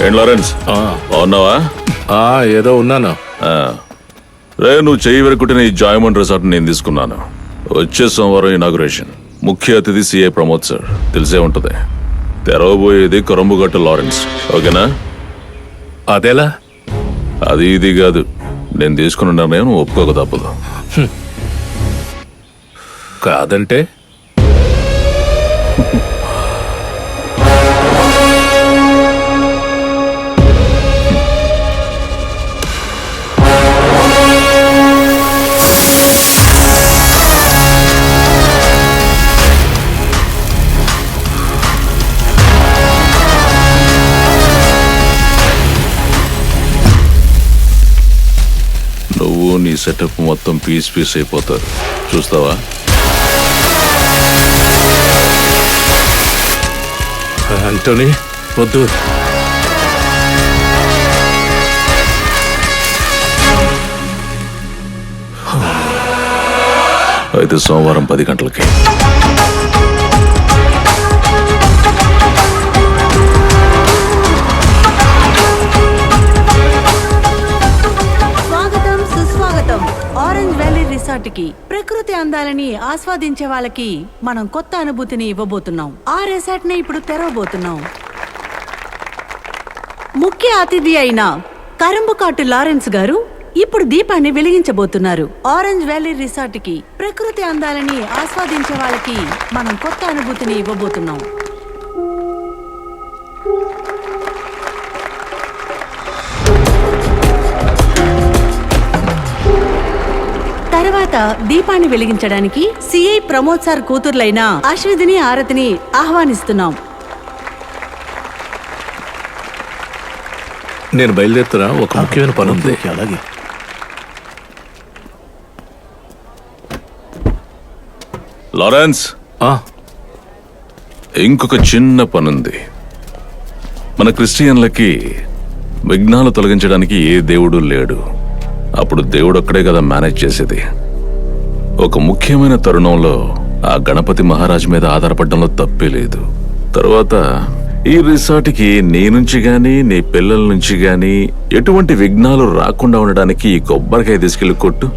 ఏం లారెన్స్ బాగున్నావా? ఏదో ఉన్నాను. రే, నువ్వు చెయ్యి వెరుకుంటే ఈ జాయమండ్ రిసార్ట్ నేను తీసుకున్నాను. వచ్చే సోమవారం ఇనాగ్రేషన్. ముఖ్య అతిథి సిఐ ప్రమోద్ సార్, తెలిసే ఉంటది. తెరవబోయేది కొరంబుగట్టు లారెన్స్. ఓకేనా? అదేలా? అది ఇది కాదు, నేను తీసుకున్న నిర్ణయం నువ్వు ఒప్పుకోక తప్పదు. కాదంటే నువ్వు నీ సెటప్ మొత్తం పీస్ పీస్ అయిపోతారు. చూస్తావా? అంటోనీ వద్దు. అయితే సోమవారం 10 గంటలకి. ఆరెంజ్ వ్యాలీ రిసార్ట్ కి ప్రకృతి అందాలని ఆస్వాదించే వాళ్ళకి మనం కొత్త అనుభూతిని ఇవ్వబోతున్నాం. ఆ రిసార్ట్ ని ఇప్పుడు తెరవబోతున్నాం. ముఖ్య అతిథి అయిన కరంబుకాటు లారెన్స్ గారు ఇప్పుడు దీపాన్ని వెలిగించబోతున్నారు. ఆరెంజ్ వ్యాలీ రిసార్ట్ కి ప్రకృతి అందాలని ఆస్వాదించే వాళ్ళకి మనం కొత్త అనుభూతిని ఇవ్వబోతున్నాం. తర్వాత దీపాన్ని వెలిగించడానికి సిఐ ప్రమోద్ సార్ కూతుర్లైన అశ్విధిని ఆరతిని ఆహ్వానిస్తున్నాం. నేను బయలుదేరుతున్నా, ఒక ముఖ్యమైన పని ఉంది. అలాగే. లారెన్స్, ఇంకొక చిన్న పనుంది. మన క్రిస్టియన్లకి విఘ్నాలు తొలగించడానికి ఏ దేవుడు లేడు. అప్పుడు దేవుడు ఒక్కడే కదా మేనేజ్ చేసేది. ఒక ముఖ్యమైన తరుణంలో ఆ గణపతి మహారాజ్ మీద ఆధారపడడంలో తప్పే లేదు. తర్వాత ఈ రిసార్ట్కి నీ నుంచి గాని నీ పిల్లల నుంచి గాని ఎటువంటి విఘ్నాలు రాకుండా ఉండడానికి ఈ కొబ్బరికాయ తీసుకెళ్లి కొట్టు.